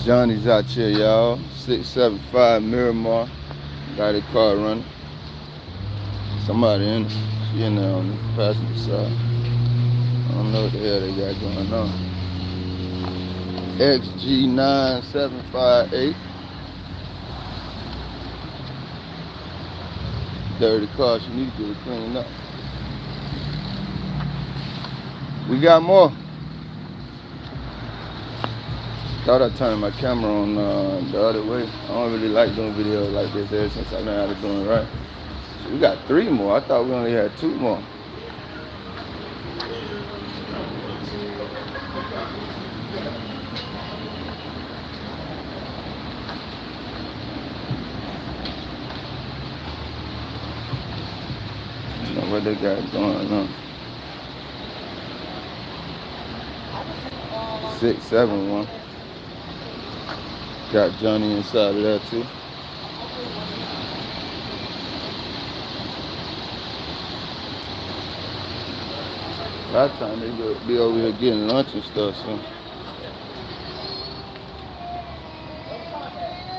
Johnny's out here, y'all. 675 Miramar. Got a car running. Somebody in it. She in there on the passenger side. I don't know what the hell they got going on. XG9758. Dirty car. She needs to get it cleaned up. We got more. Thought I turned my camera on the other way. I don't really like doing videos like this ever since I learned how to do it right. So we got 3 more. I thought we only had 2 more. I don't know what they got going on. 671. Got Johnny inside of that too. A lot of times they be over here getting lunch and stuff, so.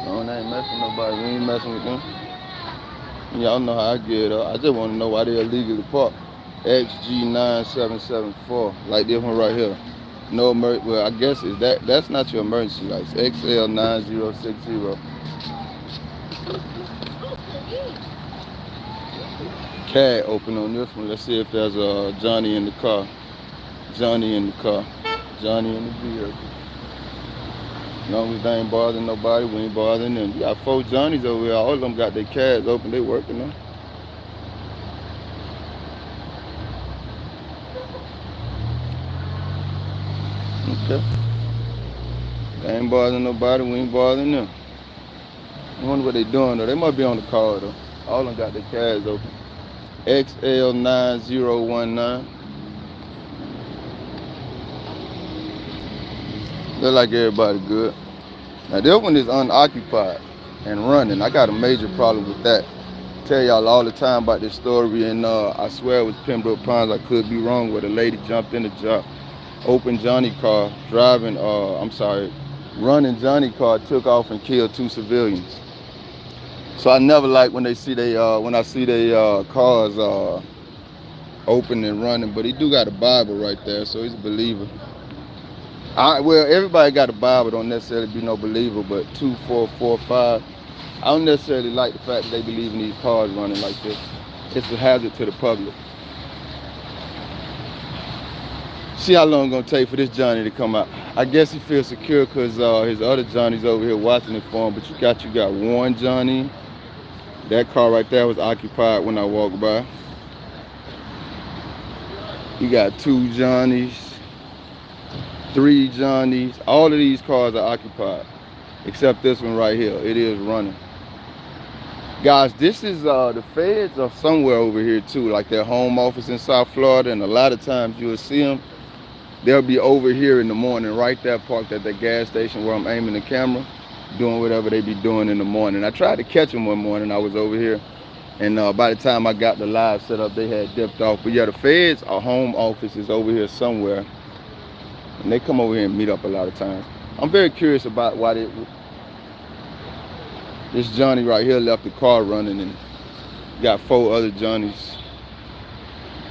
No, they ain't messing with nobody. We ain't messing with them. Y'all know how I get up. I just want to know why they illegally parked. XG9774, like this one right here. No emergency. Well, I guess that's not your emergency lights. XL9060. CAD open on this one. Let's see if there's a Johnny in the car. Johnny in the car. Johnny in the vehicle. As long as they ain't bothering nobody, we ain't bothering them. You got 4 Johnnies over here. All of them got their CADs open. They working on. Okay. They ain't bothering nobody, we ain't bothering them. I wonder what they doing though. They must be on the car though. All of them got their CADs open. XL9019. Look like everybody good. Now this one is unoccupied and running. I got a major problem with that. Tell y'all all the time about this story, and I swear it was Pembroke Pines. I could be wrong, where the lady jumped in the job. Open Johnny car, running Johnny car, took off and killed 2 civilians. So I never like when I see they cars open and running, but he do got a Bible right there, so he's a believer. Well, everybody got a Bible, don't necessarily be no believer, but 2, 4, 4, 5. I don't necessarily like the fact that they believe in these cars running like this. It's a hazard to the public. See how long it's gonna take for this Johnny to come out. I guess he feels secure because his other Johnny's over here watching it for him. But you got one Johnny. That car right there was occupied when I walked by. You got 2 Johnnies, 3 Johnnies. All of these cars are occupied, except this one right here. It is running. Guys, this is the feds are somewhere over here too, like their home office in South Florida, and a lot of times you'll see them. They'll be over here in the morning, right there parked at the gas station where I'm aiming the camera, doing whatever they be doing in the morning. I tried to catch them one morning. I was over here, and by the time I got the live set up, they had dipped off. But yeah, the feds, our home office is over here somewhere, and they come over here and meet up a lot of times. I'm very curious about why this Johnny right here left the car running and got 4 other Johnnies.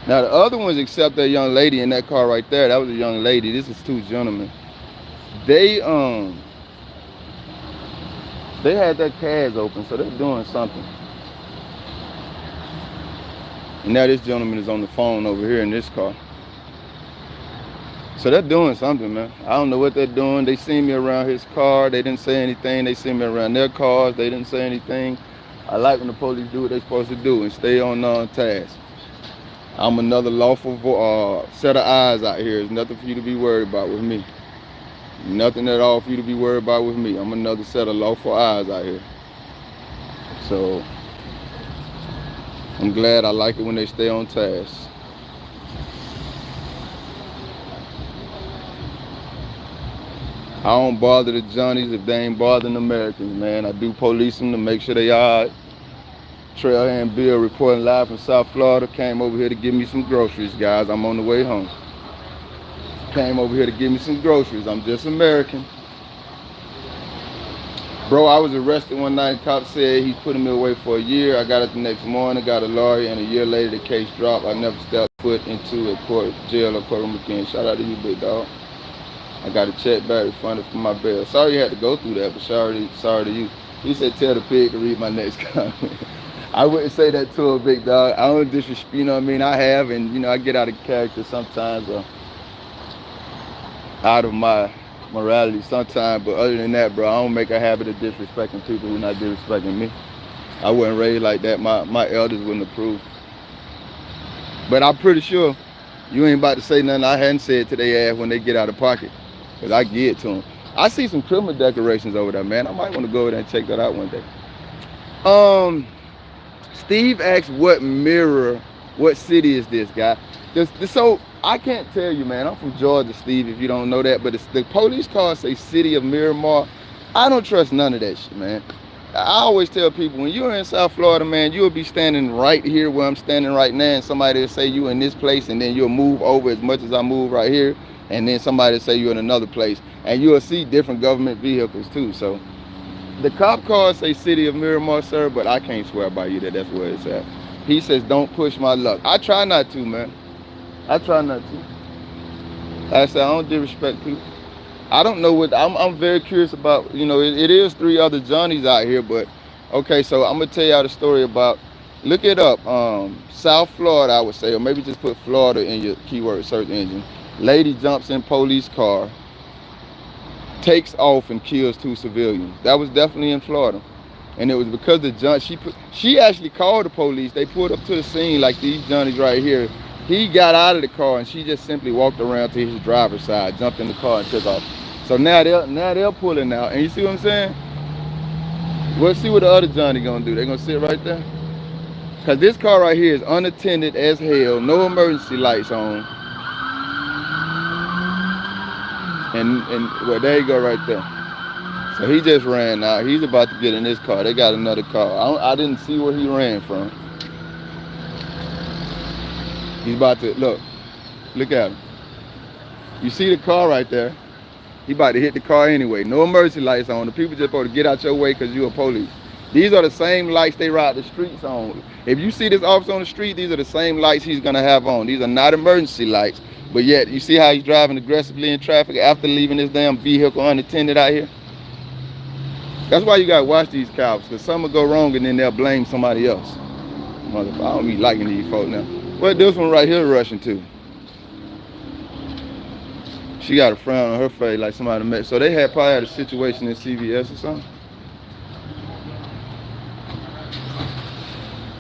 Now the other ones, except that young lady in that car right there, that was a young lady. This is 2 gentlemen. They had their CADs open, so they're doing something. And now this gentleman is on the phone over here in this car. So they're doing something, man. I don't know what they're doing. They seen me around his car. They didn't say anything. They seen me around their cars. They didn't say anything. I like when the police do what they're supposed to do and stay on task. I'm another lawful set of eyes out here. There's nothing for you to be worried about with me. Nothing at all for you to be worried about with me. I'm another set of lawful eyes out here. So I'm glad. I like it when they stay on task. I don't bother the Johnnies if they ain't bothering Americans, man. I do police them to make sure they all right. Trailhand Bill reporting live from South Florida. Came over here to give me some groceries, guys. I'm on the way home. Came over here to give me some groceries. I'm just American. Bro, I was arrested one night. Cop said he's putting me away for a year. I got it the next morning, got a lawyer, and a year later the case dropped. I never stepped foot into a court, jail or courtroom again. Shout out to you, big dog. I got a check back refunded for my bail. Sorry you had to go through that, but sorry to you. He said tell the pig to read my next comment. I wouldn't say that to a big dog. I don't disrespect, you know what I mean? I have, and you know, I get out of character sometimes, out of my morality sometimes, but other than that, bro, I don't make a habit of disrespecting people who not disrespecting me. I wasn't raised like that. My elders wouldn't approve. But I'm pretty sure you ain't about to say nothing I hadn't said to their ass when they get out of pocket, because I give it to them. I see some criminal decorations over there, man. I might want to go over there and check that out one day. Steve asked what city is this, guy? So I can't tell you, man. I'm from Georgia, Steve, if you don't know that. But the police cars say city of Miramar. I don't trust none of that shit, man. I always tell people, when you're in South Florida, man, you'll be standing right here where I'm standing right now, and somebody will say you in this place, and then you'll move over as much as I move right here, and then somebody will say you're in another place. And you'll see different government vehicles, too. So the cop cars say city of Miramar, sir, but I can't swear by you that that's where it's at. He says, don't push my luck. I try not to, man. I try not to. Like I said, I don't disrespect people. I don't know what, I'm very curious about, you know, it is 3 other Johnnies out here, but, okay, so I'm going to tell y'all the story about, look it up, South Florida, I would say, or maybe just put Florida in your keyword search engine. Lady jumps in police car, takes off and kills 2 civilians. That was definitely in Florida. And it was because the jump, she actually called the police. They pulled up to the scene like these Johnnies right here. He got out of the car and she just simply walked around to his driver's side, jumped in the car and took off. So now they're pulling out. And you see what I'm saying? We'll see what the other Johnny gonna do. They're gonna sit right there. Cause this car right here is unattended as hell, no emergency lights on. And well, there you go right there. So he just ran out. He's about to get in this car. They got another car. I didn't see where he ran from. He's about to, look at him. You see the car right there? He about to hit the car anyway. No emergency lights on. The people just supposed to get out your way because you're a police. These are the same lights they ride the streets on. If you see this officer on the street, these are the same lights he's gonna have on. These are not emergency lights. But yet, you see how he's driving aggressively in traffic after leaving this damn vehicle unattended out here? That's why you gotta watch these cops, because some will go wrong and then they'll blame somebody else. Motherfucker, I don't be liking these folks now. But this one right here rushing too. She got a frown on her face like somebody met. So they probably had a situation in CVS or something.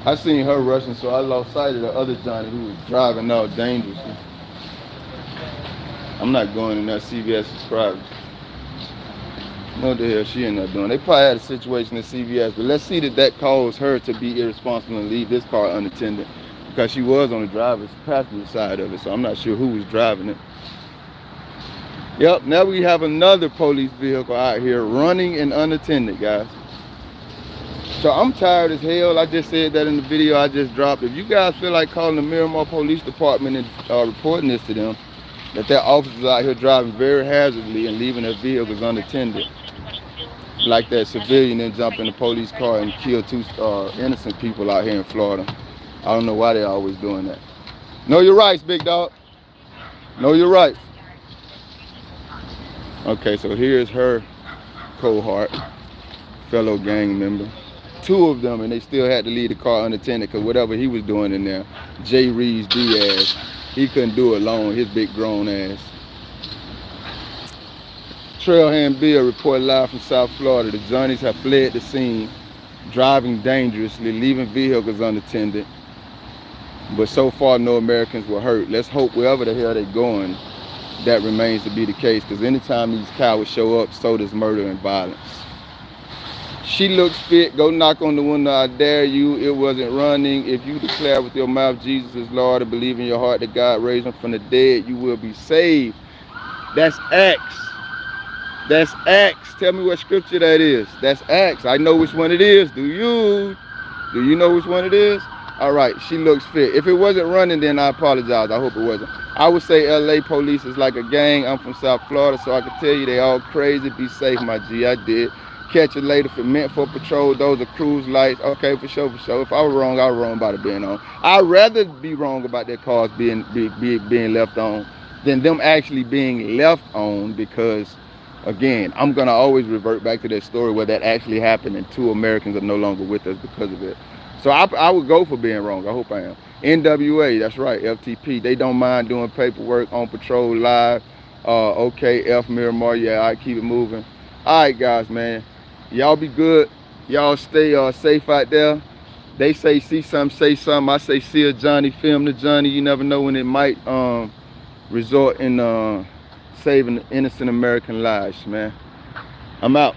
I seen her rushing, so I lost sight of the other Johnny who was driving all dangerously. I'm not going in that. CVS is private. What the hell she ended up doing? They probably had a situation in CVS, but let's see that caused her to be irresponsible and leave this car unattended, because she was on the driver's passenger side of it, so I'm not sure who was driving it. Yep, now we have another police vehicle out here running and unattended, guys. So I'm tired as hell. I just said that in the video I just dropped. If you guys feel like calling the Miramar Police Department and reporting this to them, that their officers out here driving very hazardly and leaving their vehicles unattended, like that civilian then jump in the police car and kill 2 innocent people out here in Florida. I don't know why they're always doing that. Know your rights, big dog. Know your rights. Okay, so here's her cohort, fellow gang member. 2 of them, and they still had to leave the car unattended because whatever he was doing in there, J. Reeves Diaz, he couldn't do it alone, his big grown ass. Trailhand Bill reported live from South Florida. The Johnnies have fled the scene, driving dangerously, leaving vehicles unattended. But so far, no Americans were hurt. Let's hope wherever the hell they're going, that remains to be the case, because anytime these cowards show up, so does murder and violence. She looks fit. Go knock on the window. I dare you. It wasn't running. If you declare with your mouth Jesus is Lord and believe in your heart that God raised him from the dead, you will be saved. That's Acts. That's Acts. Tell me what scripture that is. That's Acts. I know which one it is. Do you? Do you know which one it is? All right. She looks fit. If it wasn't running, then I apologize. I hope it wasn't. I would say LA police is like a gang. I'm from South Florida, so I can tell you they all crazy. Be safe, my G. I did. Catch it later for meant for patrol. Those are cruise lights. Okay, for sure, for sure. If I was wrong, I was wrong about it being on. I'd rather be wrong about their cars being left on than them actually being left on, because again, I'm gonna always revert back to that story where that actually happened and 2 Americans are no longer with us because of it. So I would go for being wrong. I hope I am. NWA, that's right, FTP. They don't mind doing paperwork on patrol live. Okay, F Miramar, yeah, I keep it moving. All right, guys, man. Y'all be good. Y'all stay safe out there. They say see something, say something. I say see a Johnny, film the Johnny. You never know when it might result in saving innocent American lives, man. I'm out.